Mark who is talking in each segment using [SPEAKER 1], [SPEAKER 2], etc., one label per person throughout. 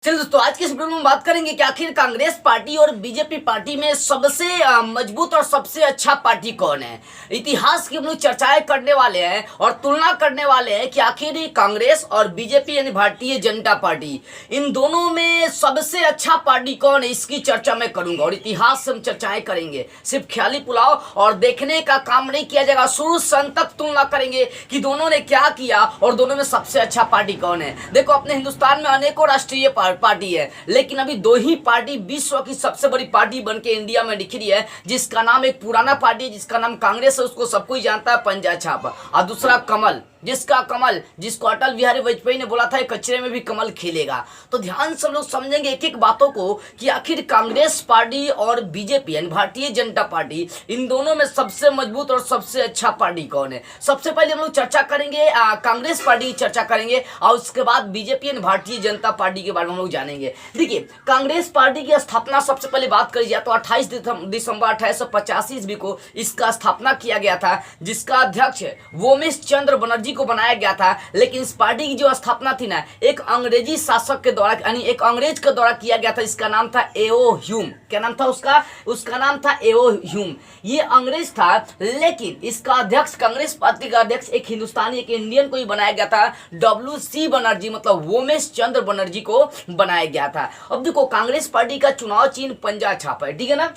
[SPEAKER 1] चलिए दोस्तों, आज के इस वीडियो में हम बात करेंगे कि आखिर कांग्रेस पार्टी और बीजेपी पार्टी में सबसे मजबूत और सबसे अच्छा पार्टी कौन है। इतिहास की हम लोग चर्चाएं करने वाले हैं और तुलना करने वाले हैं कि आखिर कांग्रेस और बीजेपी यानी भारतीय जनता पार्टी, इन दोनों में सबसे अच्छा पार्टी कौन है, इसकी चर्चा मैं करूंगा और इतिहास से हम चर्चाएं करेंगे। सिर्फ ख्याली पुलाव और देखने का काम नहीं किया जाएगा, शुरू से अंत तक तुलना करेंगे कि दोनों ने क्या किया और दोनों में सबसे अच्छा पार्टी कौन है। देखो, अपने हिंदुस्तान में अनेकों राष्ट्रीय पार्टी है, लेकिन अभी दो ही पार्टी विश्व की सबसे बड़ी पार्टी बनके इंडिया में निखरी है, जिसका नाम एक पुराना पार्टी है जिसका नाम कांग्रेस है, उसको सब कोई जानता है, पंजा छाप, और दूसरा कमल, जिसको अटल बिहारी वाजपेयी ने बोला था कचरे में भी कमल खिलेगा। तो ध्यान से हम लोग समझेंगे एक एक बातों को कि आखिर कांग्रेस पार्टी और बीजेपी यानी भारतीय जनता पार्टी, इन दोनों में सबसे मजबूत और सबसे अच्छा पार्टी कौन है। सबसे पहले हम लोग चर्चा करेंगे कांग्रेस पार्टी की चर्चा करेंगे और उसके बाद बीजेपी यानी भारतीय जनता पार्टी के बारे में हम लोग जानेंगे। देखिए, कांग्रेस पार्टी की स्थापना सबसे पहले बात करी जाए तो 28 दिसंबर 1885 ईस्वी को इसका स्थापना किया गया था, जिसका अध्यक्ष वोमेश चंद्र बनर्जी को बनाया गया था। लेकिन इस पार्टी की जो स्थापना थी ना, एक अंग्रेजी शासक के द्वारा यानी एक अंग्रेज के द्वारा किया गया था। इसका नाम था एओ ह्यूम। क्या नाम था उसका नाम था एओ ह्यूम। ये अंग्रेज था, लेकिन इसका अध्यक्ष, कांग्रेस पार्टी का अध्यक्ष एक हिंदुस्तानी, एक इंडियन को ही बनाया गया था, WC बनर्जी, मतलब वोमेश चंद्र बनर्जी को बनाया गया था। अब देखो, कांग्रेस पार्टी का चुनाव चिन्ह पंजा छाप है, ठीक है ना।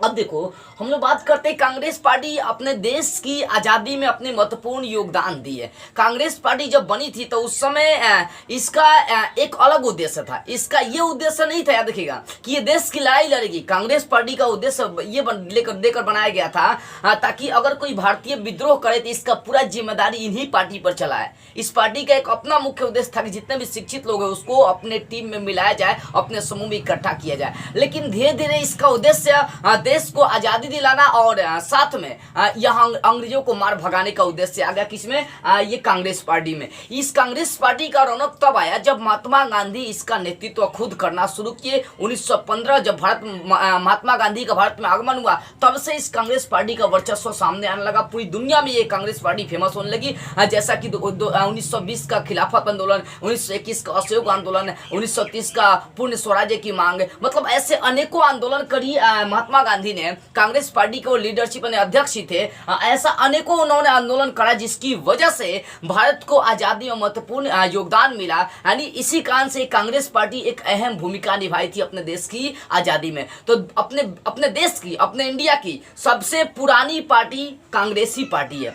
[SPEAKER 1] अब देखो, हम लोग बात करते हैं, कांग्रेस पार्टी अपने देश की आज़ादी में अपने महत्वपूर्ण योगदान दी है। कांग्रेस पार्टी जब बनी थी तो उस समय इसका एक अलग उद्देश्य था। इसका ये उद्देश्य नहीं था, याद रखिएगा, कि ये देश की लड़ाई लड़ेगी। कांग्रेस पार्टी का उद्देश्य ये लेकर बनाया गया था ताकि अगर कोई भारतीय विद्रोह करे तो इसका पूरा जिम्मेदारी इन्हीं पार्टी पर चला है। इस पार्टी का एक अपना मुख्य उद्देश्य था कि जितने भी शिक्षित लोग हैं उसको अपने टीम में मिलाया जाए, अपने समूह में इकट्ठा किया जाए। लेकिन धीरे धीरे इसका उद्देश्य देश को आजादी दिलाना और साथ में यहाँ अंग्रेजों को मार भगाने का उद्देश्य आ गया। किसमें? ये कांग्रेस पार्टी में। इस कांग्रेस पार्टी का रौनक तब आया जब महात्मा गांधी इसका नेतृत्व खुद करना शुरू किए। 1915 जब महात्मा गांधी का भारत में आगमन हुआ, तब से इस कांग्रेस पार्टी का वर्चस्व सामने आने लगा। पूरी दुनिया में ये कांग्रेस पार्टी फेमस होने लगी। जैसा कि 1920 का खिलाफत आंदोलन, 1921 का असहयोग आंदोलन, 1930 का पूर्ण स्वराज्य की मांग, मतलब ऐसे अनेकों आंदोलन करी महात्मा गांधी ने। कांग्रेस पार्टी के लीडरशिप में अध्यक्ष ही थे। ऐसा अनेकों उन्होंने आंदोलन करा जिसकी वजह से भारत को आजादी में महत्वपूर्ण योगदान मिला। यानी इसी कारण से कांग्रेस पार्टी एक अहम भूमिका निभाई थी अपने देश की आजादी में। तो अपने देश की, अपने इंडिया की सबसे पुरानी पार्टी कांग्रेसी पार्टी है।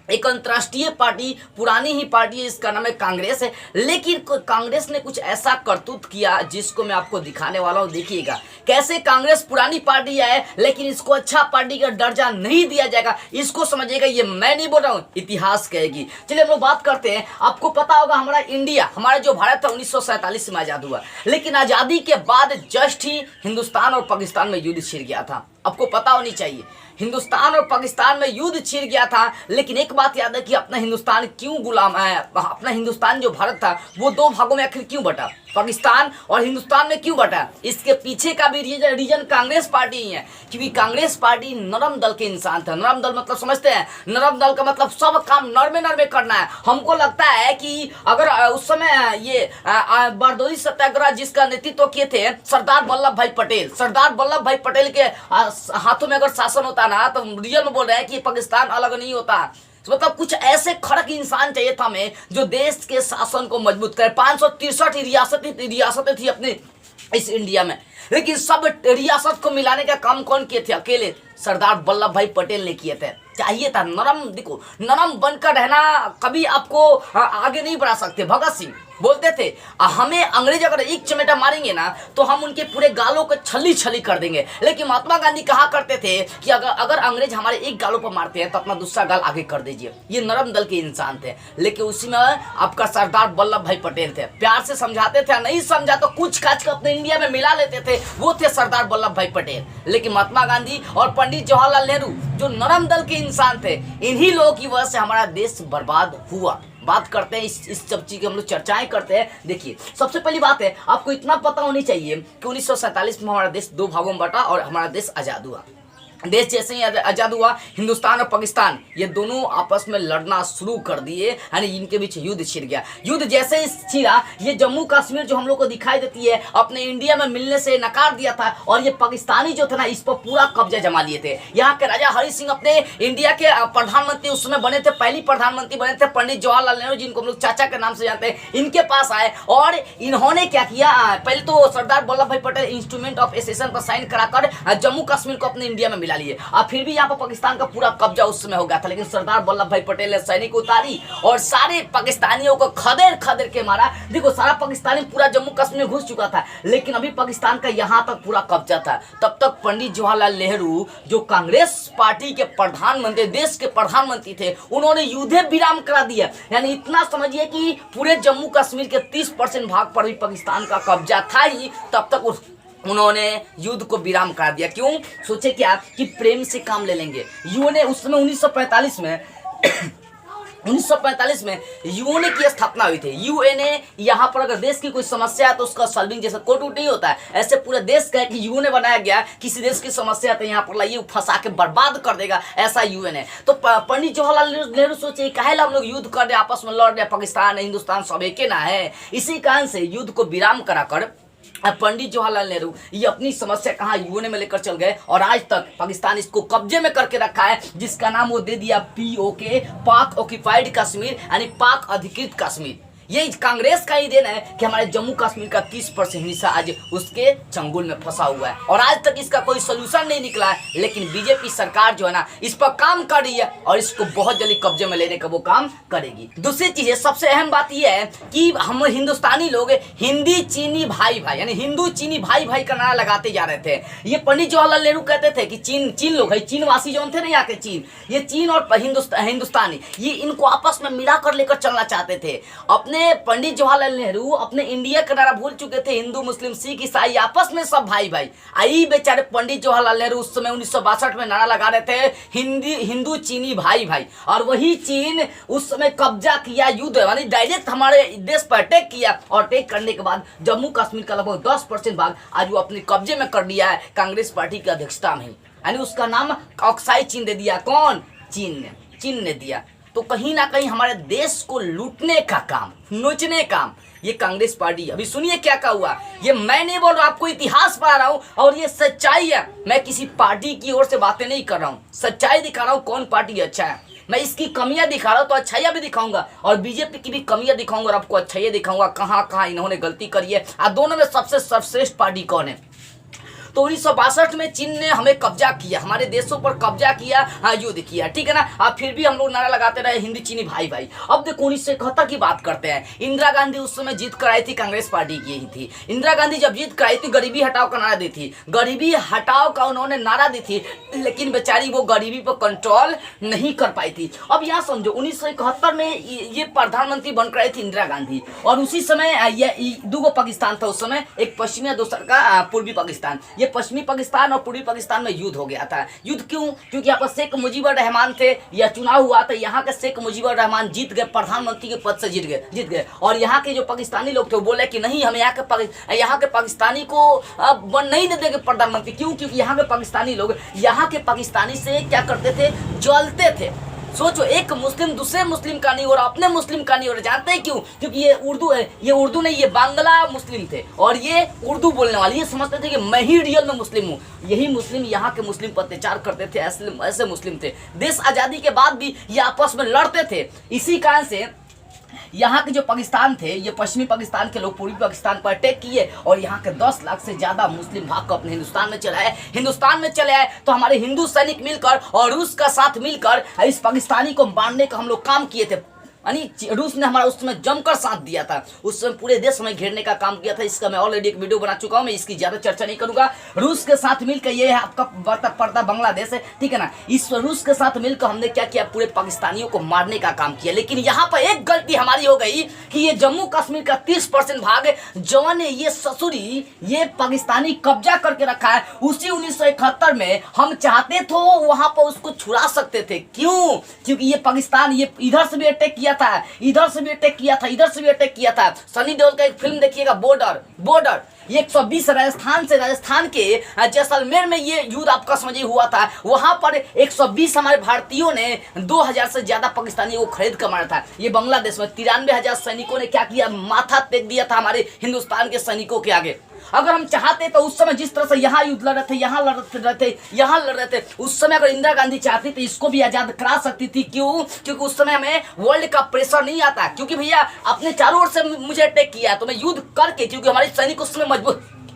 [SPEAKER 1] एक अंतर्राष्ट्रीय पार्टी, पुरानी ही पार्टी है, इसका नाम है कांग्रेस है। लेकिन कांग्रेस ने कुछ ऐसा करतूत किया जिसको मैं आपको दिखाने वाला हूं। देखिएगा कैसे कांग्रेस पुरानी पार्टी है लेकिन इसको अच्छा पार्टी का दर्जा नहीं दिया जाएगा। इसको समझिएगा, ये मैं नहीं बोल रहा हूं, इतिहास कहेगी। चलिए हम लोग बात करते हैं। आपको पता होगा हमारा इंडिया, हमारा जो भारत था 1947 में आजाद हुआ, लेकिन आजादी के बाद जस्ट ही हिंदुस्तान और पाकिस्तान में युद्ध छिड़ गया था। आपको पता होनी चाहिए, हिंदुस्तान और पाकिस्तान में युद्ध छिड़ गया था। लेकिन एक बात याद है कि अपना हिंदुस्तान क्यों गुलाम है, अपना हिंदुस्तान जो भारत था वो दो भागों में आखिर क्यों बटा, पाकिस्तान और हिंदुस्तान में क्यों बटा। इसके पीछे का भी रीजन कांग्रेस पार्टी ही है, क्योंकि कांग्रेस पार्टी नरम दल के इंसान था। नरम दल मतलब समझते हैं, नरम दल का मतलब सब काम नरमे करना है। हमको लगता है कि अगर उस समय ये बारदोली सत्याग्रह जिसका नेतृत्व किए थे सरदार वल्लभ भाई पटेल, सरदार वल्लभ भाई पटेल के हाथों में अगर शासन होता ना, तो रियल में बोल रहे हैं कि पाकिस्तान अलग नहीं होता। मतलब कुछ ऐसे खड़क इंसान चाहिए था हमें जो देश के शासन को मजबूत करे। 563 रियासतें थी अपने इस इंडिया में, लेकिन सब रियासत को मिलाने का काम कौन किए थे? अकेले सरदार वल्लभ भाई पटेल ने किए थे। चाहिए था नरम, देखो नरम बनकर रहना, कभी आपको आगे नहीं बढ़ा सकते। भगत सिंह बोलते थे हमें अंग्रेज अगर एक चमेटा मारेंगे ना तो हम उनके पूरे गालों को छली कर देंगे। लेकिन महात्मा गांधी कहा करते थे कि अगर अंग्रेज हमारे एक गालों पर मारते हैं तो अपना दूसरा गाल आगे कर दीजिए। ये नरम दल के इंसान थे। लेकिन उसी में आपका सरदार वल्लभ भाई पटेल थे, प्यार से समझाते थे, नहीं समझा तो कुछ काच कर अपने इंडिया में मिला लेते थे, वो थे सरदार वल्लभ भाई पटेल। लेकिन महात्मा गांधी और पंडित जवाहरलाल नेहरू जो नरम दल के इंसान थे, इन्हीं लोगों की वजह से हमारा देश बर्बाद हुआ। बात करते हैं इस सब चीज की, हम लोग चर्चाएं करते हैं। देखिए, सबसे पहली बात है आपको इतना पता होनी चाहिए कि 1947 में हमारा देश दो भागों में बटा और हमारा देश आजाद हुआ। देश जैसे ही आजाद हुआ, हिंदुस्तान और पाकिस्तान ये दोनों आपस में लड़ना शुरू कर दिए, यानी इनके बीच युद्ध छिड़ गया। युद्ध जैसे ही छिड़ा, ये जम्मू कश्मीर जो हम लोग को दिखाई देती है अपने इंडिया में मिलने से नकार दिया था, और ये पाकिस्तानी जो थे ना इस पर पूरा कब्जा जमा लिए थे। यहाँ के राजा हरि सिंह अपने इंडिया के प्रधानमंत्री उस समय बने थे, पहली प्रधानमंत्री बने थे पंडित जवाहरलाल नेहरू, जिनको हम लोग चाचा के नाम से जानते हैं। इनके पास आए और इन्होंने क्या किया, पहले तो सरदार वल्लभ भाई पटेल इंस्ट्रूमेंट ऑफ एसेशन पर साइन कराकर जम्मू कश्मीर को अपने इंडिया में मिला लिए। अब फिर भी यहाँ पर पाकिस्तान का पूरा कब्जा उस समय हो गया था, लेकिन सरदार वल्लभ भाई पटेल ने सैनिक उतारी और सारे पाकिस्तानियों को खदेड़ खदेड़ के मारा। देखो सारा पाकिस्तानी पूरा जम्मू कश्मीर में घुस चुका था, लेकिन अभी पाकिस्तान का यहाँ तक पूरा कब्जा था। तब तक पंडित जवाहरलाल नेहरू जो कांग्रेस पार्टी के प्रधानमंत्री, देश के प्रधानमंत्री थे, उन्होंने युद्ध विराम करा दिया। यानी इतना समझिए कि पूरे जम्मू कश्मीर के 30% भाग पर भी पाकिस्तान का कब्जा था ही। तब तक उन्होंने युद्ध को विराम कर दिया। क्यों? सोचे क्या कि प्रेम से काम ले लेंगे। यूएन ने उस समय 1945 में यूएन की स्थापना हुई थी। यूएन यहाँ पर अगर देश की कोई समस्या है तो उसका सॉल्विंग, जैसे कोर्ट वोट नहीं होता है, ऐसे पूरे देश का कि यूएन बनाया गया, किसी देश की समस्या है तो यहाँ पर लाइए फंसा के बर्बाद कर देगा, ऐसा यूएन है। तो पंडित जवाहरलाल नेहरू सोचे काहे हम लोग युद्ध कर रहे, आपस में लड़ रहे, पाकिस्तान हिंदुस्तान सब एक ना है। इसी कारण से युद्ध को विराम कराकर पंडित जवाहरलाल नेहरू ये अपनी समस्या कहाँ यूएन में लेकर चल गए, और आज तक पाकिस्तान इसको कब्जे में करके रखा है, जिसका नाम वो दे दिया पीओके, पाक ऑक्यूपाइड कश्मीर, यानी पाक अधिकृत कश्मीर। ये कांग्रेस का ही देन है कि हमारे जम्मू कश्मीर का 30% हिस्सा आज उसके चंगुल में फंसा हुआ है, और आज तक इसका कोई सोल्यूशन नहीं निकला है। लेकिन बीजेपी सरकार जो है ना इस पर काम कर रही है, और इसको बहुत जल्दी कब्जे में लेने का वो काम करेगी। दूसरी चीज है, सबसे अहम बात यह है कि हम हिंदुस्तानी लोग हिंदी चीनी भाई भाई, यानी हिंदू चीनी भाई भाई का नारा लगाते जा रहे थे। ये पंडित जवाहरलाल नेहरू कहते थे कि चीन लोग है, चीनवासी जो थे ना यहाँ के चीन, ये चीन और हिंदुस्तानी ये इनको आपस में मिला कर लेकर चलना चाहते थे। अपने पंडित जवाहरलाल नेहरू अपने इंडिया का नारा भूल चुके थे, हिंदू मुस्लिम सिख ईसाई आपस में सब भाई भाई। आई बेचारे पंडित जवाहरलाल नेहरू उस समय 1962 में नारा लगा रहे थे हिंदू चीनी भाई भाई, और वही चीन उस समय कब्जा किया, युद्ध यानी डायरेक्ट हमारे देश पर अटैक किया, और अटैक करने के बाद जम्मू कश्मीर का लगभग 10% भाग आज वो अपने कब्जे में कर लिया है कांग्रेस पार्टी की अध्यक्षता में, यानी उसका नाम ऑक्साई चीन दे दिया। कौन? चीन ने दिया। तो कहीं ना कहीं हमारे देश को लूटने का काम, नोचने काम ये कांग्रेस पार्टी। अभी सुनिए क्या क्या हुआ, ये मैं नहीं बोल रहा, आपको इतिहास पढ़ा रहा हूं, और ये सच्चाई है। मैं किसी पार्टी की ओर से बातें नहीं कर रहा हूं, सच्चाई दिखा रहा हूं कौन पार्टी अच्छा है। मैं इसकी कमियां दिखा रहा हूं तो अच्छाइयां भी दिखाऊंगा, और बीजेपी की भी कमियां दिखाऊंगा और आपको अच्छाइयां दिखाऊंगा, कहाँ कहाँ इन्होंने गलती करी है, और दोनों में सबसे सर्वश्रेष्ठ पार्टी कौन है। तो 1962 में चीन ने हमें कब्जा किया, हमारे देशों पर कब्जा किया, हाँ युद्ध किया, ठीक है ना। अब फिर भी हम लोग नारा लगाते रहे हिंदी चीनी भाई भाई। अब देखो 1971 की बात करते हैं। इंदिरा गांधी उस समय जीत कर आई थी, कांग्रेस पार्टी की ही थी। इंदिरा गांधी जब जीत कर आई थी गरीबी हटाओ का नारा दी थी, गरीबी हटाओ का उन्होंने नारा दी थी, लेकिन बेचारी वो गरीबी पर कंट्रोल नहीं कर पाई थी। अब यहाँ समझो 1971 में ये प्रधानमंत्री बनकर आई थी इंदिरा गांधी, और उसी समय ये दो पाकिस्तान था उस समय, एक पश्चिमी और दूसरा का पूर्वी पाकिस्तान। ये पश्चिमी पाकिस्तान और पूर्वी पाकिस्तान में युद्ध हो गया था। युद्ध क्यों? क्योंकि यहाँ पर शेख मुजीबुर रहमान थे, यह चुनाव हुआ था, यहाँ के शेख मुजीबुर रहमान जीत गए, प्रधानमंत्री के पद से जीत गए, और यहाँ के जो पाकिस्तानी लोग थे वो बोले कि नहीं, हम यहाँ के पाकिस्तानी को बन नहीं दे देंगे प्रधानमंत्री। क्यों? क्योंकि यहाँ के पाकिस्तानी लोग यहाँ के पाकिस्तानी से क्या करते थे, जलते थे। सोचो, एक मुस्लिम दूसरे मुस्लिम का नहीं हो रहा, अपने मुस्लिम का नहीं हो रहा। जानते हैं क्यों? क्योंकि ये उर्दू है, ये उर्दू नहीं, ये बांग्ला मुस्लिम थे, और ये उर्दू बोलने वाले। ये समझते थे कि मैं ही रियल में मुस्लिम हूँ। यही मुस्लिम यहाँ के मुस्लिम पर अत्याचार करते थे, ऐसे मुस्लिम थे। देश आज़ादी के बाद भी ये आपस में लड़ते थे। इसी कारण से यहाँ के जो पाकिस्तान थे, ये पश्चिमी पाकिस्तान के लोग पूर्वी पाकिस्तान पर अटैक किए, और यहाँ के 10 लाख से ज्यादा मुस्लिम भाग को अपने हिंदुस्तान में चले आए। तो हमारे हिंदू सैनिक मिलकर और रूस का साथ मिलकर इस पाकिस्तानी को मारने का हम लोग काम किए थे। यानी रूस ने हमारा उस समय जमकर साथ दिया था, उस समय पूरे देश में घेरने का काम किया था। इसका मैं ऑलरेडी एक वीडियो बना चुका हूं, मैं इसकी ज्यादा चर्चा नहीं करूंगा। रूस के साथ मिलकर, ये है आपका पड़ता बांग्लादेश है, ठीक है ना। इस रूस के साथ मिलकर हमने क्या किया, पूरे पाकिस्तानियों को मारने का काम किया। लेकिन यहाँ पर एक गलती हमारी हो गई कि ये जम्मू कश्मीर का 30% भाग जवान ने ये ससुरी ये पाकिस्तानी कब्जा करके रखा है। उसी 1971 में हम चाहते तो वहां पर उसको छुड़ा सकते थे। क्यों? क्योंकि ये पाकिस्तान ये इधर से भी अटैक किया था, इधर से भी अटैक किया था, इधर से भी अटैक किया था। सनी देओल का एक फिल्म देखिएगा, बॉर्डर। ये 120 राजस्थान के जैसलमेर में ये युद्ध आपका समझिए हुआ था। वहां पर 120 हमारे भारतीयों ने 2000 से ज्यादा पाकिस्तानियों को खरीद कर मारा था। ये बांग्लादेश में 93,000 सैनिकों ने क्या किया, माथा टेक दिया था हमारे हिंदुस्तान के सैनिकों के आगे। अगर हम चाहते तो उस समय जिस तरह से यहाँ युद्ध लड़ रहे थे, यहाँ लड़ रहे थे, उस समय अगर इंदिरा गांधी चाहती तो इसको भी आजाद करा सकती थी। क्यों? क्योंकि उस समय हमें वर्ल्ड का प्रेशर नहीं आता, क्योंकि भैया अपने चारों ओर से मुझे अटैक किया तो मैं युद्ध करके, क्योंकि हमारी सैनिक उस समय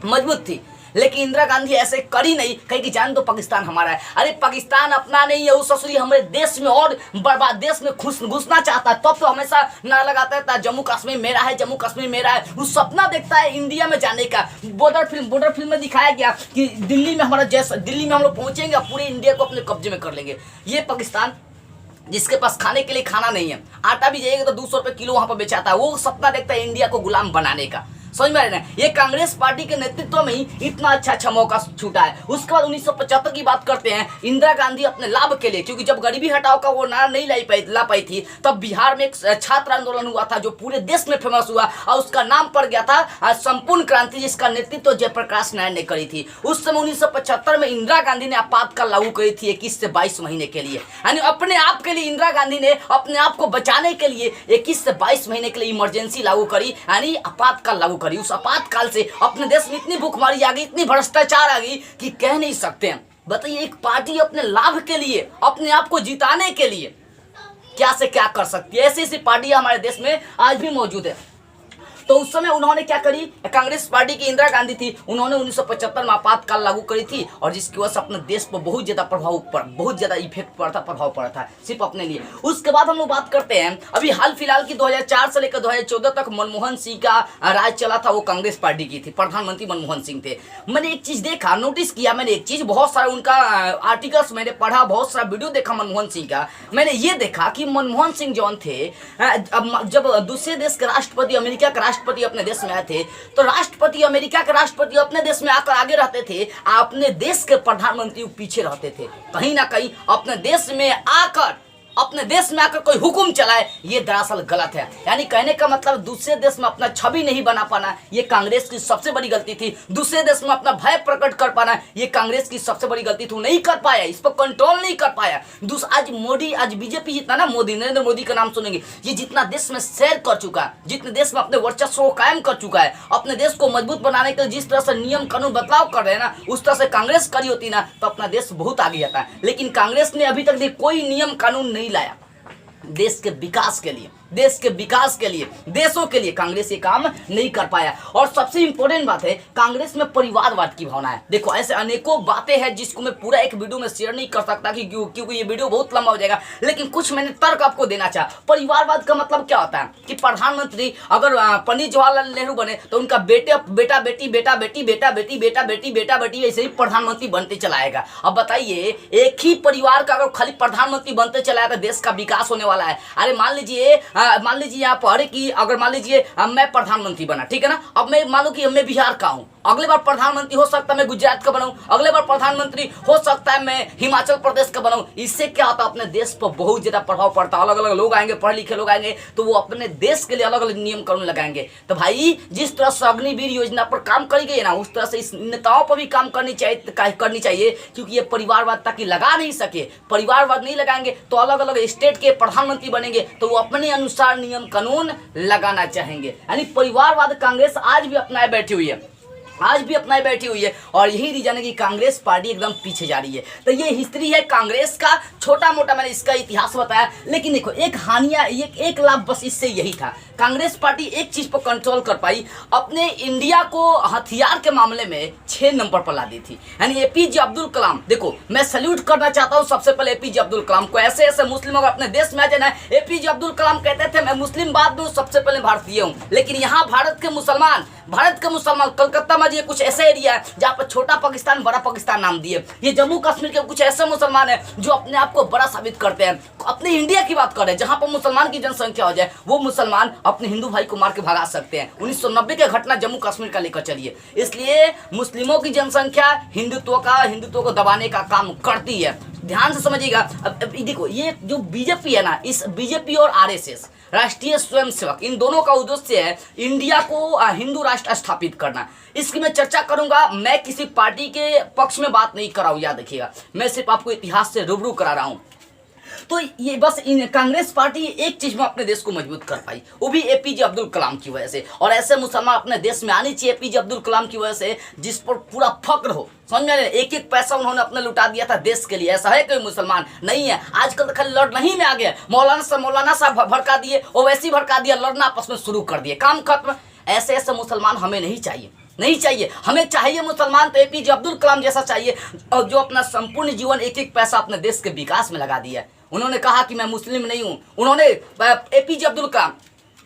[SPEAKER 1] मजबूत थी। लेकिन इंदिरा गांधी ऐसे करी नहीं, कहीं कि जान दो पाकिस्तान हमारा है। अरे पाकिस्तान अपना नहीं है, उस ससुरी हमारे देश में और बर्बाद देश में घुसना चाहता है। तब तो हमेशा नारा लगाता था जम्मू कश्मीर मेरा है, जम्मू कश्मीर मेरा है। वो सपना देखता है इंडिया में जाने का। बॉर्डर फिल्म में दिखाया गया कि दिल्ली में हम लोग पहुंचेंगे, पूरे इंडिया को अपने कब्जे में कर लेंगे। ये पाकिस्तान जिसके पास खाने के लिए खाना नहीं है, आटा भी जाएगा तो 200 रुपये किलो वहां पर बेचाता है, वो सपना देखता है इंडिया को गुलाम बनाने का। समझ में आ रहा है? ये कांग्रेस पार्टी के नेतृत्व में ही इतना अच्छा मौका छूटा है। उसके बाद 1975 की बात करते हैं। इंदिरा गांधी अपने लाभ के लिए, क्योंकि जब गरीबी हटाओ का वो नारा नहीं ला पाई थी, तब बिहार में एक छात्र आंदोलन हुआ था जो पूरे देश में फेमस हुआ और उसका नाम पड़ गया था संपूर्ण क्रांति, जिसका नेतृत्व जयप्रकाश नारायण ने करी थी। उस समय 1975 में इंदिरा गांधी ने आपातकाल लागू करी थी 21 से 22 महीने के लिए। यानी अपने आप के लिए इंदिरा गांधी ने अपने आप को बचाने के लिए 21 से 22 महीने के लिए इमरजेंसी लागू करी, यानी आपातकाल लागू। उस आपातकाल से अपने देश में इतनी भूखमरी आ गई, इतनी भ्रष्टाचार आ गई कि कह नहीं सकते हैं। बताइए, एक पार्टी अपने लाभ के लिए, अपने आप को जिताने के लिए क्या से क्या कर सकती है। ऐसी ऐसी पार्टियां हमारे देश में आज भी मौजूद है। तो उस समय उन्होंने क्या करी, कांग्रेस पार्टी की इंदिरा गांधी थी, उन्होंने 1975 में आपातकाल लागू करी थी और जिसकी वजह से अपने देश पर बहुत ज्यादा इफेक्ट प्रभाव पड़ा था सिर्फ अपने लिए। उसके बाद हम लोग बात करते हैं अभी हाल फिलहाल की 2004 से लेकर 2014 तक मनमोहन सिंह का राज चला था। वो कांग्रेस पार्टी की थी, प्रधानमंत्री मनमोहन सिंह थे। मैंने एक चीज देखा, नोटिस किया मैंने एक चीज, बहुत सारा उनका आर्टिकल्स मैंने पढ़ा, बहुत सारा वीडियो देखा मनमोहन सिंह का। मैंने ये देखा कि मनमोहन सिंह जौन थे, जब दूसरे देश के राष्ट्रपति, अमेरिका के राष्ट्रपति अपने देश में आए थे, तो राष्ट्रपति, अमेरिका के राष्ट्रपति अपने देश में आकर आगे रहते थे, अपने देश के प्रधानमंत्री पीछे रहते थे। कहीं ना कहीं अपने देश में आकर कोई हुक्म चलाए, ये दरअसल गलत है। यानी कहने का मतलब दूसरे देश में अपना छवि नहीं बना पाना, ये कांग्रेस की सबसे बड़ी गलती थी। दूसरे देश में अपना भय प्रकट कर पाना, ये कांग्रेस की सबसे बड़ी गलती थी। नहीं कर पाया, इस पर कंट्रोल नहीं कर पाया। आज बीजेपी जितना ना, नरेंद्र मोदी का नाम सुनेंगे, ये जितना देश में सैर कर चुका है, जितने देश में अपने वर्चस्व को कायम कर चुका है, अपने देश को मजबूत बनाने के लिए जिस तरह से नियम कानून बदलाव कर रहे हैं ना, उस तरह से कांग्रेस करी होती ना तो अपना देश बहुत आगे जाता है। लेकिन कांग्रेस ने अभी तक कोई नियम कानून नहीं लाया देश के विकास के लिए, देशों के लिए कांग्रेस ये काम नहीं कर पाया। और सबसे इंपॉर्टेंट बात है, कांग्रेस में परिवारवाद की भावना है। देखो, ऐसे अनेकों बातें हैं जिसको मैं पूरा एक वीडियो में शेयर नहीं कर सकता क्योंकि ये वीडियो बहुत लंबा हो जाएगा, लेकिन कुछ मैंने तर्क आपको देना चाहा। परिवारवाद का मतलब क्या होता है कि प्रधानमंत्री अगर पंडित जवाहरलाल नेहरू बने तो उनका बेटा बेटी ऐसे ही प्रधानमंत्री बनते चलाएगा। अब बताइए, एक ही परिवार का अगर खाली प्रधानमंत्री बनते चलाएगा तो देश का विकास होने वाला है। अरे मान लीजिए यहाँ पर कि अगर मान लीजिए मैं प्रधानमंत्री बना, ठीक है ना, अब मैं मान लो कि मैं बिहार का हूँ, अगले बार प्रधानमंत्री हो सकता है मैं गुजरात का बनाऊं, अगले बार प्रधानमंत्री हो सकता है मैं हिमाचल प्रदेश का बनाऊं। इससे क्या होता है, अपने देश पर बहुत ज्यादा प्रभाव पड़ता है। अलग अलग लोग आएंगे, पढ़े लिखे लोग आएंगे, तो वो अपने देश के लिए अलग अलग नियम कानून लगाएंगे। तो भाई, जिस तरह से अग्निवीर योजना पर काम करी गई ना, उस तरह से इस नेताओं पर भी काम करनी चाहिए, क्योंकि ये परिवारवाद ताकि लगा नहीं सके। परिवारवाद नहीं लगाएंगे तो अलग अलग स्टेट के प्रधानमंत्री बनेंगे तो वो अपने अनुसार नियम कानून लगाना चाहेंगे। यानी परिवारवाद कांग्रेस आज भी अपनाए बैठी हुई है, और यही रीजन है कि कांग्रेस पार्टी एकदम पीछे जा रही है। तो ये हिस्ट्री है कांग्रेस का, छोटा मोटा मैंने इसका इतिहास बताया। लेकिन देखो, एक लाभ बस इससे यही था, कांग्रेस पार्टी एक चीज पर कंट्रोल कर पाई, अपने इंडिया को हथियार के मामले में 6 नंबर पर ला दी थी। यानी एपीजे अब्दुल कलाम, देखो मैं सैल्यूट करना चाहता हूँ सबसे पहले एपीजे अब्दुल कलाम को। ऐसे मुस्लिम अगर अपने देश में आ जाए ना, एपीजे अब्दुल कलाम कहते थे मैं मुस्लिम बाद में सबसे पहले भारतीय हूँ। लेकिन यहाँ भारत के मुसलमान कलकत्ता में ये कुछ ऐसा एरिया है जहाँ पर छोटा पाकिस्तान बड़ा पाकिस्तान नाम दिए। ये जम्मू कश्मीर के कुछ ऐसे मुसलमान हैं जो अपने आप को बड़ा साबित करते हैं। अपने इंडिया की बात कर रहे हैं, जहाँ पर मुसलमान की जनसंख्या हो जाए, वो मुसलमान अपने हिंदू भाई को मार के भगा सकते हैं। 1990 के घटना जम्मू कश्मीर का लेकर चलिए। इसलिए मुस्लिमों की जनसंख्या हिंदुत्व को दबाने का काम करती है। ध्यान से समझिएगा। अब देखो ये जो बीजेपी है ना, इस बीजेपी और आरएसएस राष्ट्रीय स्वयंसेवक, इन दोनों का उद्देश्य है इंडिया को हिंदू राष्ट्र स्थापित करना। इसकी मैं चर्चा करूंगा। मैं किसी पार्टी के पक्ष में बात नहीं कर रहा हूं, याद रखिएगा। मैं सिर्फ आपको इतिहास से रूबरू करा रहा हूं। तो ये बस कांग्रेस पार्टी एक चीज में अपने देश को मजबूत कर पाई, वो भी एपीजे अब्दुल कलाम की वजह से। और ऐसे मुसलमान अपने देश में आनी चाहिए एपीजे अब्दुल कलाम की वजह से, जिस पर पूरा फक्र हो। समझ में, एक एक पैसा उन्होंने अपने लुटा दिया था देश के लिए। ऐसा है कोई मुसलमान नहीं है। आजकल तो खाली लड़ नहीं में आ गया। मौलाना साहब भड़का दिए, ओवैसी भड़का दिया, लड़ना आपस में शुरू कर दिए, काम खत्म। ऐसे ऐसे मुसलमान हमें नहीं चाहिए, नहीं चाहिए। हमें चाहिए मुसलमान तो एपीजे अब्दुल कलाम जैसा चाहिए, और जो अपना संपूर्ण जीवन एक एक पैसा अपने देश के विकास में लगा दिया। उन्होंने कहा कि मैं मुस्लिम नहीं हूं। उन्होंने एपीजे अब्दुल कलाम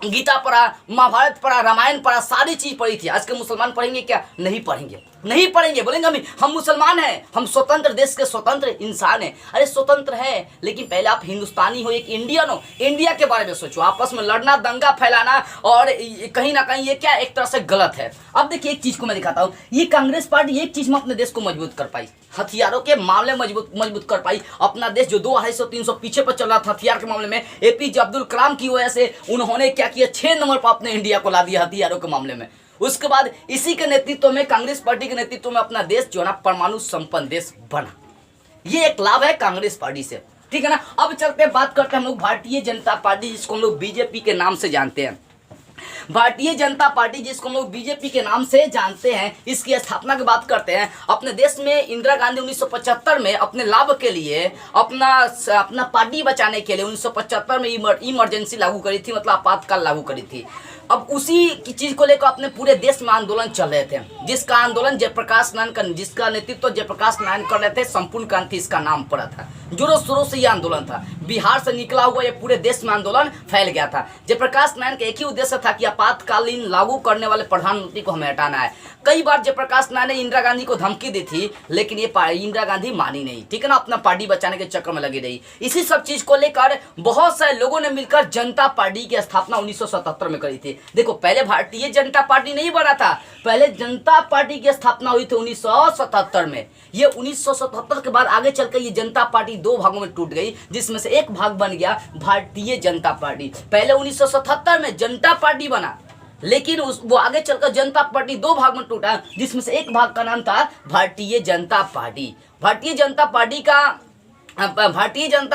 [SPEAKER 1] गीता पढ़ा, महाभारत पढ़ा, रामायण पढ़ा, सारी चीज पढ़ी थी। आज के मुसलमान पढ़ेंगे क्या? नहीं पढ़ेंगे, नहीं पढ़ेंगे। बोलेंगे हम मुसलमान हैं, हम स्वतंत्र देश के स्वतंत्र इंसान हैं। अरे स्वतंत्र है, लेकिन पहले आप हिंदुस्तानी हो, एक इंडियन हो। इंडिया के बारे में सोचो। आपस में लड़ना, दंगा फैलाना और कहीं ना कहीं ये क्या एक तरह से गलत है। अब देखिए एक चीज को मैं दिखाता हूँ। ये कांग्रेस पार्टी एक चीज में अपने देश को मजबूत कर पाई, हथियारों के मामले मजबूत कर पाई। अपना देश जो 200-250-300 पीछे पर चल रहा था हथियार के मामले में, एपीजे अब्दुल कलाम की वजह से उन्होंने क्या किया, 6 नंबर पर अपने इंडिया को ला दिया हथियारों के मामले में। उसके बाद इसी के नेतृत्व में, कांग्रेस पार्टी के नेतृत्व में अपना देश जो है ना परमाणु संपन्न देश बना। ये एक लाभ है कांग्रेस पार्टी से, ठीक है ना। अब चलते हैं, बात करते हैं हम लोग भारतीय जनता पार्टी, जिसको हम लोग बीजेपी के नाम से जानते हैं। भारतीय जनता पार्टी, जिसको हम लोग बीजेपी के नाम से जानते हैं, इसकी स्थापना की बात करते हैं। अपने देश में इंदिरा गांधी 1975 में अपने लाभ के लिए, अपना पार्टी बचाने के लिए 1975 में इमरजेंसी लागू करी थी, मतलब आपातकाल लागू करी थी। अब उसी की चीज को लेकर अपने पूरे देश में आंदोलन चल रहे थे, जिसका आंदोलन जयप्रकाश नारायण जिसका नेतृत्व जयप्रकाश नारायण कर रहे थे। संपूर्ण क्रांति इसका नाम पड़ा था। जोरों शोरों से यह आंदोलन था, बिहार से निकला हुआ, ये पूरे देश में आंदोलन फैल गया था। जयप्रकाश नारायण का एक ही उद्देश्य था कि आपातकालीन लागू करने वाले प्रधानमंत्री को हमें हटाना है। कई बार जयप्रकाश नारायण ने इंदिरा गांधी को धमकी दी थी, लेकिन ये इंदिरा गांधी मानी नहीं, ठीक है ना, अपना पार्टी बचाने के चक्कर में लगी रही। इसी सब चीज को लेकर बहुत सारे लोगों ने मिलकर जनता पार्टी की स्थापना 1977 में करी थी। देखो पहले भारतीय जनता पार्टी नहीं बना था, पहले जनता पार्टी की स्थापना हुई थी 1977 में। ये 1977 के बाद आगे चलकर ये जनता पार्टी 2 भागों में टूट गई, जिसमें से एक भाग बन गया भारतीय जनता पार्टी। पहले 1977 में जनता पार्टी बना, लेकिन वो आगे चलकर जनता पार्टी 2 भाग में टूटा, जिसमें से एक भाग का नाम था भारतीय जनता पार्टी। भारतीय जनता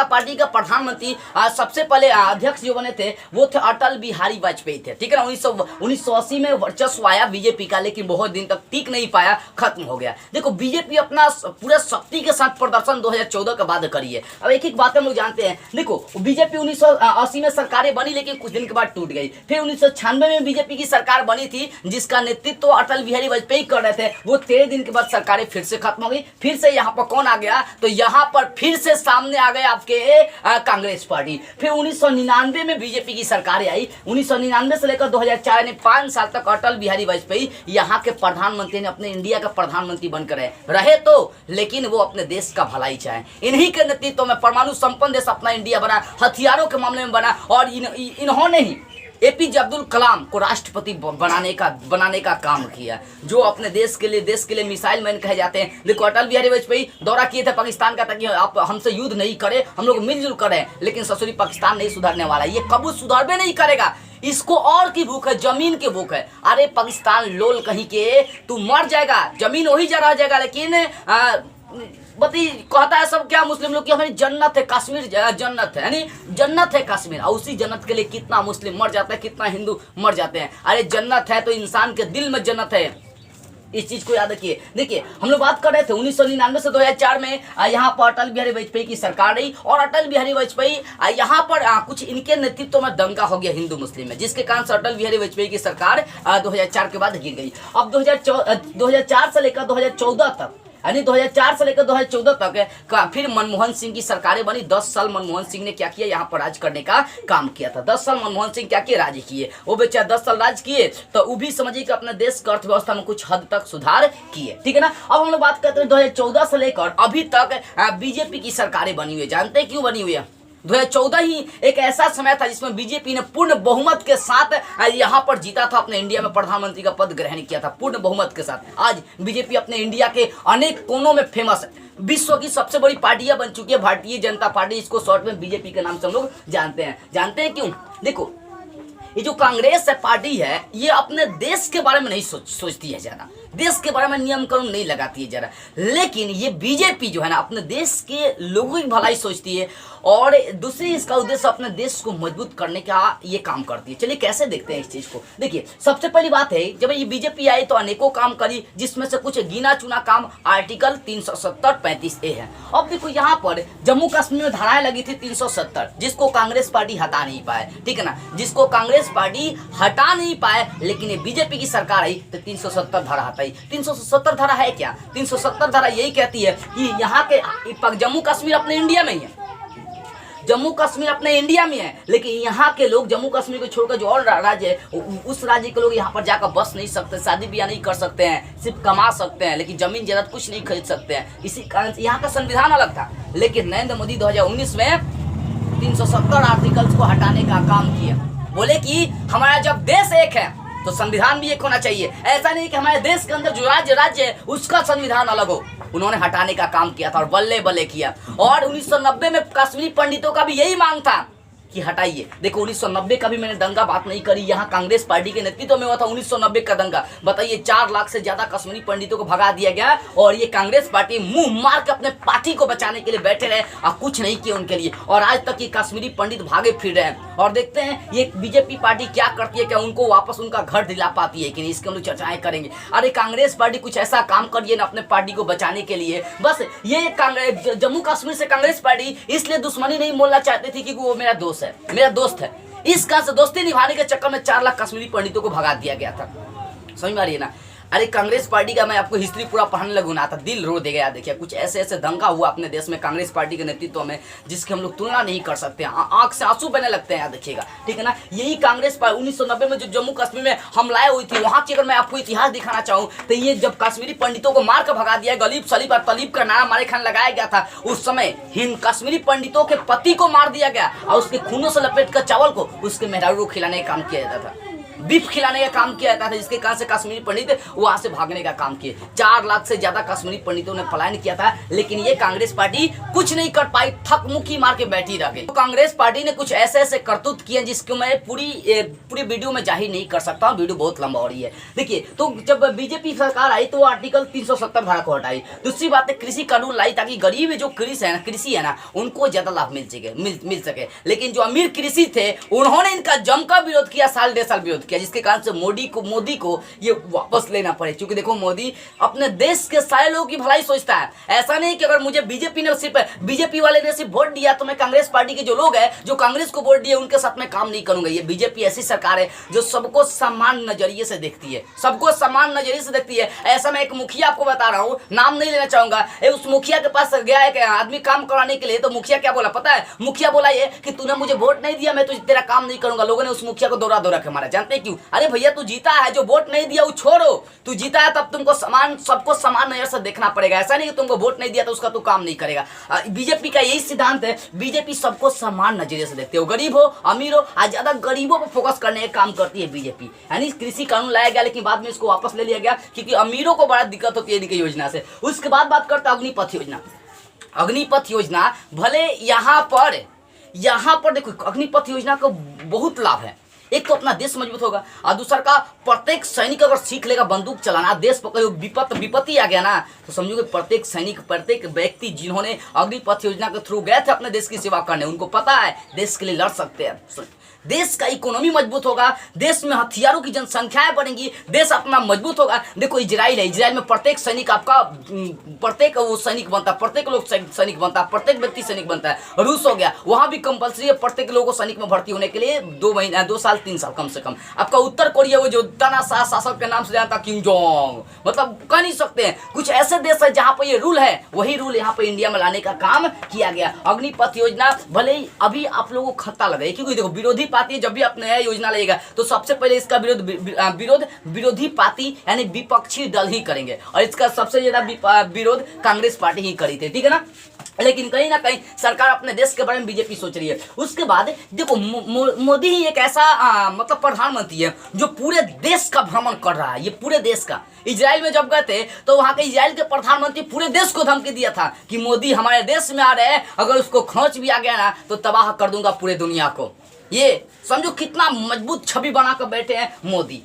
[SPEAKER 1] पार्टी का प्रधानमंत्री सबसे पहले अध्यक्ष जो बने थे वो थे अटल बिहारी वाजपेयी थे, ठीक है ना। 1980 में वर्चस्व आया बीजेपी का, लेकिन बहुत दिन तक टिक नहीं पाया, खत्म हो गया। देखो बीजेपी अपना पूरे शक्ति के साथ प्रदर्शन 2014 के बाद करी है। अब एक एक बात हम लोग जानते हैं। देखो बीजेपी 1980 में सरकारें बनी, लेकिन कुछ दिन के बाद टूट गई। फिर 1996 में बीजेपी की सरकार बनी थी, जिसका नेतृत्व अटल बिहारी वाजपेयी कर रहे थे। वो 13 दिन के बाद सरकारें फिर से खत्म हो गई। फिर से यहाँ पर कौन आ गया, तो यहाँ पर फिर से सामने आ गए आपके कांग्रेस पार्टी। फिर 1999 में बीजेपी की सरकारें आई। 1999 से लेकर 2004 यानी 5 साल तक अटल बिहारी वाजपेयी यहाँ के प्रधानमंत्री ने अपने इंडिया का प्रधानमंत्री बनकर रहे तो, लेकिन वो अपने देश का भलाई चाहे। इन्हीं के नेतृत्व में परमाणु संपन्न देश अपना इंडिया बना, हथियारों के मामले में बना, और इन्होंने ही एपीजे अब्दुल कलाम को राष्ट्रपति बनाने का काम किया, जो अपने देश के लिए मिसाइल मैन कहे जाते हैं। देखो अटल बिहारी वाजपेयी दौरा किए थे पाकिस्तान का, ताकि आप हमसे युद्ध नहीं करें, हम लोग मिलजुल करें, लेकिन ससुरी पाकिस्तान नहीं सुधरने वाला, ये कभी सुधरबे नहीं करेगा। इसको और की भूख है, जमीन की भूख है। अरे पाकिस्तान लोल कहीं के, तू मर जाएगा, जमीन वही जा रह जाएगा, लेकिन बती कहता है सब क्या मुस्लिम लोग कि हमारी जन्नत है कश्मीर, जन्नत है, यानी जन्नत है कश्मीर, और उसी जन्नत के लिए कितना मुस्लिम मर जाता है, कितना हिंदू मर जाते हैं। अरे जन्नत है तो इंसान के दिल में जन्नत है, इस चीज को याद रखिए। देखिए हम लोग बात कर रहे थे 1999 से 2004 में यहाँ पर अटल बिहारी वाजपेयी की सरकार रही, और अटल बिहारी वाजपेयी यहाँ पर कुछ इनके नेतृत्व में दंगा हो गया हिंदू मुस्लिम में, जिसके कारण से अटल बिहारी वाजपेयी की सरकार 2004 के बाद गिर गई। अब 2004 से लेकर 2014 तक, यानी 2004 से लेकर 2014 तक फिर मनमोहन सिंह की सरकारें बनी। 10 साल मनमोहन सिंह ने क्या किया, यहाँ पर राज करने का काम किया था। 10 साल मनमोहन सिंह क्या किए, राज किए। वो बेचारा 10 साल राज किए तो वो भी समझिए कि अपने देश की अर्थव्यवस्था में कुछ हद तक सुधार किए, ठीक है ना। अब हम लोग बात करते हैं 2014 से लेकर अभी तक बीजेपी की सरकारें बनी हुई है। जानते हैं क्यों बनी हुई है? 2014 ही एक ऐसा समय था जिसमें बीजेपी ने पूर्ण बहुमत के साथ यहां पर जीता था, अपने इंडिया में प्रधानमंत्री का पद ग्रहण किया था पूर्ण बहुमत के साथ। आज बीजेपी अपने इंडिया के अनेक कोनों में फेमस है, विश्व की सबसे बड़ी पार्टियां बन चुकी है भारतीय जनता पार्टी, इसको शॉर्ट में बीजेपी के नाम से हम लोग जानते हैं क्यों? देखो, ये जो कांग्रेस है पार्टी है, ये अपने देश के बारे में नहीं सोचती है ज्यादा, देश के बारे में नियम कानून नहीं लगाती है जरा, लेकिन ये बीजेपी जो है ना अपने देश के लोगों की भलाई सोचती है और दूसरी इसका उद्देश्य अपने देश को मजबूत करने का ये काम करती है। चलिए कैसे देखते हैं इस चीज को। देखिए, सबसे पहली बात है, जब ये बीजेपी आई तो अनेकों काम करी, जिसमें से कुछ गिना चुना काम आर्टिकल 370-35A है। अब देखो, यहाँ पर जम्मू कश्मीर में धाराएं लगी थी 370, जिसको कांग्रेस पार्टी हटा नहीं पाए, ठीक है ना, जिसको कांग्रेस पार्टी हटा नहीं पाए, लेकिन ये बीजेपी की सरकार आई तो 370 धारा हटाई। 370 धारा है क्या? 370 धारा यही कहती है कि यहाँ के जम्मू कश्मीर अपने इंडिया में ही है, जम्मू कश्मीर अपने इंडिया में है, लेकिन यहाँ के लोग जम्मू कश्मीर को छोड़कर जो और राज्य है उस राज्य के लोग यहाँ पर जाकर बस नहीं सकते, शादी ब्याह नहीं कर सकते हैं, सिर्फ कमा सकते हैं, लेकिन जमीन जायदाद कुछ नहीं खरीद सकते हैं। इसी कारण से यहाँ का संविधान अलग था, लेकिन नरेंद्र मोदी 2019 में 370 आर्टिकल्स को हटाने का काम किया। बोले कि हमारा जब देश एक है तो संविधान भी एक होना चाहिए, ऐसा नहीं कि हमारे देश के अंदर जो राज्य है उसका संविधान अलग हो। उन्होंने हटाने का काम किया था और बल्ले बल्ले किया। और 1990 में कश्मीरी पंडितों का भी यही मांग था कि हटाइए। देखो, 1990 का भी मैंने दंगा बात नहीं करी, यहाँ कांग्रेस पार्टी के नेतृत्व में हुआ था 1990 का दंगा। बताइए, 4 लाख से ज्यादा कश्मीरी पंडितों को भगा दिया गया और ये कांग्रेस पार्टी मुंह मार के अपने पार्टी को बचाने के लिए बैठे रहे और कुछ नहीं किया उनके लिए, और आज तक ये कश्मीरी पंडित भागे फिर रहे हैं। और देखते हैं ये बीजेपी पार्टी क्या करती है, क्या उनको वापस उनका घर दिला पाती है कि नहीं, इसके हम लोग चर्चाएं करेंगे। अरे कांग्रेस पार्टी कुछ ऐसा काम करिए ना अपने पार्टी को बचाने के लिए। बस ये कांग्रेस जम्मू कश्मीर से कांग्रेस पार्टी इसलिए दुश्मनी नहीं बोलना चाहती थी क्योंकि वो मेरा दोस्त है, मेरा दोस्त है, इस कारण से दोस्ती निभाने के चक्कर में 4 लाख कश्मीरी पंडितों को भगा दिया गया था। समझ में आ रही है ना? अरे कांग्रेस पार्टी का मैं आपको हिस्ट्री पूरा पढ़ने लगूँ ना तो दिल रो देगा। देखिए, कुछ ऐसे ऐसे दंगा हुआ अपने देश में कांग्रेस पार्टी के नेतृत्व में जिसकी हम लोग तुलना नहीं कर सकते, आंख से आंसू बहने लगते हैं। देखिएगा, ठीक है ना। यही कांग्रेस पार्टी 1990 में जो जम्मू कश्मीर में हमलाएं हुई थी, वहां की अगर मैं आपको इतिहास दिखाना चाहूँ तो ये जब कश्मीरी पंडितों को मार कर भगा दिया, गलीब सलीब और तलीब का नारा हमारे खान लगाया गया था, उस समय हिंद कश्मीरी पंडितों के पति को मार दिया गया और उसके खूनों से लपेट कर चावल को उसके मेहरारू को खिलाने का काम किया जाता था, बीफ खिलाने का काम किया जाता था, जिसके कारण से कश्मीरी पंडित वहां से भागने का काम किए। 4 लाख से ज्यादा कश्मीरी पंडितों ने पलायन किया था, लेकिन ये कांग्रेस पार्टी कुछ नहीं कर पाई, थक मुक्की मार के बैठी रह गई। तो कांग्रेस पार्टी ने कुछ ऐसे ऐसे करतूत किए जिसको मैं पूरी वीडियो में जाहिर नहीं कर सकता हूँ, वीडियो बहुत लंबा हो रही है। देखिए, तो जब बीजेपी सरकार आई तो आर्टिकल 370 धारा को हटाई। दूसरी बात है, कृषि कानून लाई ताकि गरीब जो कृषि है ना उनको ज्यादा लाभ मिल सके। लेकिन जो अमीर कृषि थे उन्होंने इनका जमकर विरोध किया, साल 1.5 साल विरोध किया, जिसके कारण से मोदी को ये वापस लेना पड़े। क्योंकि देखो, मोदी अपने देश के सारे लोगों की भलाई सोचता है। ऐसा नहीं कि अगर मुझे बीजेपी वाले ने सिर्फ वोट दिया तो मैं कांग्रेस पार्टी के जो लोग हैं जो कांग्रेस को वोट दिए उनके साथ में काम नहीं करूंगा। ये बीजेपी ऐसी सरकार है जो सबको समान नजरिए से देखती है, सबको समान नजरिए से देखती है। ऐसा मैं एक मुखिया आपको बता रहा हूँ, नाम नहीं लेना चाहूंगा, उस मुखिया के पास गया एक आदमी काम कराने के लिए, तो मुखिया क्या बोला पता है? मुखिया बोला ये कि तूने मुझे वोट नहीं दिया, मैं तो तेरा काम नहीं करूंगा। लोगों ने उस मुखिया को दौरा के मारा। जानते हैं क्यों? अरे भैया, तू जीता है, जो वोट नहीं दिया वो छोड़ो, तू जीता है तब तुमको सबको समान नजर से देखना पड़ेगा। ऐसा नहीं कि तुमको वोट नहीं दिया तो उसका तू काम नहीं करेगा। बीजेपी का यही सिद्धांत है, बीजेपी सबको समान नजरिए से देखते हो, गरीब हो अमीर हो, आज ज्यादा गरीबों पर फोकस करने का काम करती है बीजेपी। यानी कृषि कानून लाया गया लेकिन बाद में इसको वापस ले लिया गया क्योंकि अमीरों को बड़ा दिक्कत होती है इनकी योजना से। उसके बाद बात करता अग्निपथ योजना। अग्निपथ योजना भले यहाँ पर देखो, अग्निपथ योजना का बहुत लाभ है। एक तो अपना देश मजबूत होगा और दूसरा का प्रत्येक सैनिक अगर सीख लेगा बंदूक चलाना, देश पर कोई विपत्ति आ गया ना तो समझो कि प्रत्येक सैनिक, प्रत्येक व्यक्ति जिन्होंने अग्निपथ योजना के थ्रू गए थे अपने देश की सेवा करने, उनको पता है देश के लिए लड़ सकते हैं। देश का इकोनॉमी मजबूत होगा, देश में हथियारों की जनसंख्याएं बढ़ेंगी, देश अपना मजबूत होगा। देखो, इजराइल है, इजराइल में प्रत्येक सैनिक प्रत्येक वो सैनिक बनता है, प्रत्येक लोग सैनिक बनता है, प्रत्येक व्यक्ति सैनिक बनता है। रूस हो गया, वहां भी कंपलसरी है प्रत्येक लोगों को सैनिक में भर्ती होने के लिए 2 साल 3 साल कम से कम। आपका उत्तर कोरिया वो जो तानाशाह शासक के नाम से जानता किम जोंग, मतलब कह नहीं सकते हैं। कुछ ऐसे देश है जहां पर ये रूल है, वही रूल यहाँ पे इंडिया में लाने का काम किया गया। अग्निपथ योजना भले ही अभी आप लोगों को खतरा लगे, क्योंकि देखो विरोधी पार्टी जब भी अपने नया योजना लेगा तो सबसे पहले इसका विरोधी पार्टी यानी विपक्षी दल ही करेंगे, और इसका सबसे ज्यादा विरोध कांग्रेस पार्टी ही करी थी, ठीक है ना। लेकिन कहीं ना कहीं सरकार अपने देश के बारे में बीजेपी सोच रही है। उसके बाद देखो मोदी ही एक ऐसा मतलब प्रधानमंत्री है जो पूरे देश का भ्रमण कर रहा है। ये पूरे देश का, इजराइल में जब गए थे तो वहां के इजराइल के प्रधानमंत्री पूरे देश को धमकी दिया था कि मोदी हमारे देश में आ रहे हैं, अगर उसको खौंच भी आ गया ना तो तबाह कर दूंगा पूरे दुनिया को। ये समझो कितना मजबूत छवि बनाकर बैठे हैं मोदी।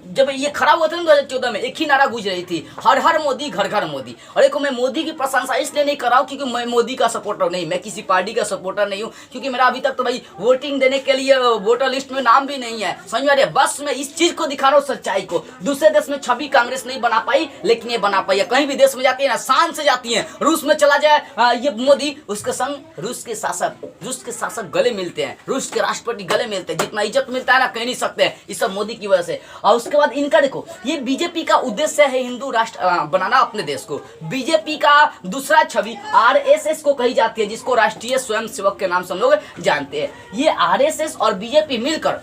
[SPEAKER 1] जब ये खड़ा हुआ था ना 2014 में, एक ही नारा गूंज रही थी, हर हर मोदी घर घर मोदी। और देखो मैं मोदी की प्रशंसा इसलिए नहीं कर रहा हूँ क्योंकि मैं मोदी का सपोर्टर नहीं, मैं किसी पार्टी का सपोर्टर नहीं हूँ, क्योंकि मेरा अभी तक तो भाई वोटिंग देने के लिए वोटर लिस्ट में नाम भी नहीं है, समझ में आ रही है। बस मैं इस चीज को दिखा रहा हूँ, सच्चाई को। दूसरे देश में छवि कांग्रेस नहीं बना पाई, लेकिन ये बना पाई है। कहीं भी देश में जाती है ना शान से जाती है। रूस में चला जाए ये मोदी, उसके संग रूस के शासक गले मिलते हैं, रूस के राष्ट्रपति गले मिलते हैं। जितना इज्जत मिलता है ना कह नहीं सकते हैं, इस सब मोदी की वजह से। और उसके बाद इनका देखो, ये बीजेपी का उद्देश्य है हिंदू राष्ट्र बनाना अपने देश को। बीजेपी का दूसरा छवि आरएसएस को कही जाती है, जिसको राष्ट्रीय स्वयंसेवक के नाम से हम लोग जानते हैं। ये आरएसएस और बीजेपी मिलकर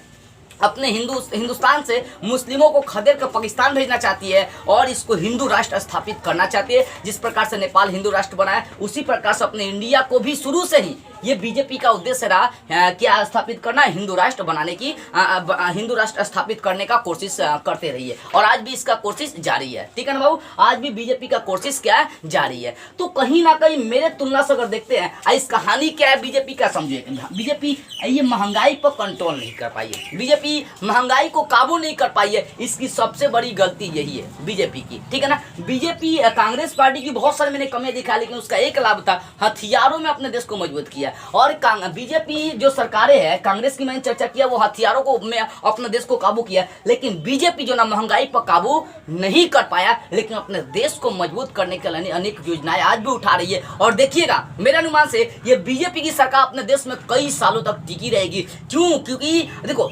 [SPEAKER 1] अपने हिंदुस्तान से मुस्लिमों को खदेड़ कर पाकिस्तान भेजना चाहती है और इसको हिंदू राष्ट्र स्थापित करना चाहती है। जिस प्रकार से नेपाल हिंदू राष्ट्र बना है, उसी प्रकार से अपने इंडिया को भी शुरू से ही ये बीजेपी का उद्देश्य रहा क्या स्थापित करना, हिंदू राष्ट्र बनाने की, हिंदू राष्ट्र स्थापित करने का कोशिश करते रही है। और आज भी इसका कोशिश जारी है, ठीक है ना बाबू। आज भी बीजेपी का कोशिश क्या है, जारी है। तो कहीं ना कहीं मेरे तुलना से अगर देखते हैं इस कहानी क्या है बीजेपी का, समझिए बीजेपी ये महंगाई पर कंट्रोल नहीं कर पाई है, बीजेपी महंगाई को काबू नहीं कर पाई है। इसकी सबसे बड़ी गलती यही है बीजेपी की, ठीक है ना। बीजेपी कांग्रेस पार्टी की बहुत सारी मैंने कमियां दिखा, लेकिन उसका एक लाभ था, हथियारों में अपने देश को मजबूत किया। और बीजेपी जो सरकारें हैं, कांग्रेस की मैंने चर्चा किया, वो हथियारों को में अपने देश को काबू किया, लेकिन बीजेपी जो ना महंगाई पर काबू नहीं कर पाया, लेकिन अपने देश को मजबूत करने के लिए अनेक योजनाएं आज भी उठा रही है। और देखिएगा मेरे अनुमान से ये बीजेपी की सरकार अपने देश में कई सालों तक टिकी रहेगी। क्यों? क्योंकि देखो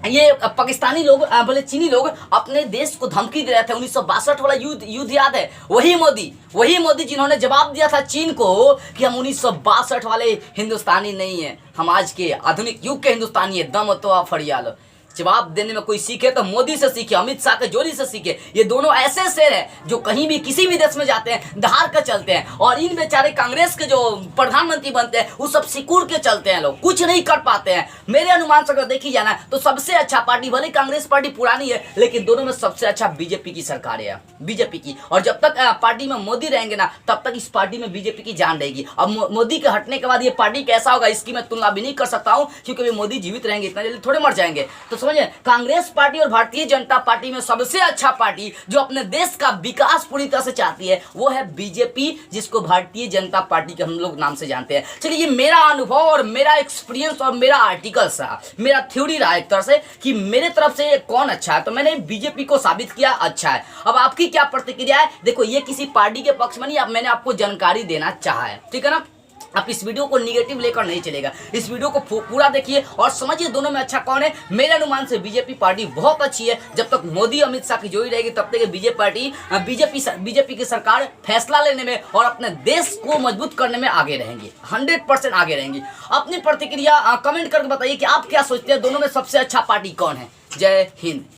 [SPEAKER 1] ये पाकिस्तानी लोग बोले चीनी लोग अपने देश को धमकी दे रहे थे। 1962 वाला युद्ध याद है? वही मोदी जिन्होंने जवाब दिया था चीन को कि हम 1962 वाले हिंदुस्तानी नहीं है, हम आज के आधुनिक युग के हिंदुस्तानी है, दम तो फरियाल। जवाब देने में कोई सीखे तो मोदी से सीखे, अमित शाह के जोड़ी से सीखे। ये दोनों ऐसे शेर हैं जो कहीं भी किसी भी देश में जाते हैं दहाड़ कर चलते हैं। और इन बेचारे कांग्रेस के जो प्रधानमंत्री बनते हैं वो सब सिकुड़ के चलते हैं, लोग कुछ नहीं कर पाते हैं। मेरे अनुमान से अगर देखी जाना तो सबसे अच्छा पार्टी, भले कांग्रेस पार्टी पुरानी है, लेकिन दोनों में सबसे अच्छा बीजेपी की सरकार है, बीजेपी की। और जब तक पार्टी में मोदी रहेंगे ना, तब तक इस पार्टी में बीजेपी की जान रहेगी। अब मोदी के हटने के बाद ये पार्टी कैसा होगा इसकी मैं तुलना भी नहीं कर सकता हूँ, क्योंकि मोदी जीवित रहेंगे, इतना जल्दी थोड़े मर जाएंगे। तो समझे, कांग्रेस पार्टी और भारतीय जनता पार्टी में सबसे अच्छा पार्टी जो अपने देश का विकास पूरी तरह से चाहती है वो है बीजेपी, जिसको भारतीय जनता पार्टी के हम लोग नाम से जानते हैं। चलिए, ये मेरा अनुभव और मेरा एक्सपीरियंस और मेरा आर्टिकल्स रहा, मेरा थ्योरी रहा एक तरह से कि मेरे तरफ से कौन अच्छा है, तो मैंने बीजेपी को साबित किया अच्छा है। अब आपकी क्या प्रतिक्रिया है? देखो, ये किसी पार्टी के पक्ष में नहीं, अब मैंने आपको जानकारी देना चाहा है, ठीक है ना। आप इस वीडियो को निगेटिव लेकर नहीं चलेगा, इस वीडियो को पूरा देखिए और समझिए दोनों में अच्छा कौन है। मेरे अनुमान से बीजेपी पार्टी बहुत अच्छी है। जब तक मोदी अमित शाह की जोड़ी रहेगी तब तक बीजेपी की सरकार फैसला लेने में और अपने देश को मजबूत करने में आगे रहेंगी, 100% आगे रहेंगी। अपनी प्रतिक्रिया कमेंट करके बताइए कि आप क्या सोचते हैं, दोनों में सबसे अच्छा पार्टी कौन है। जय हिंद।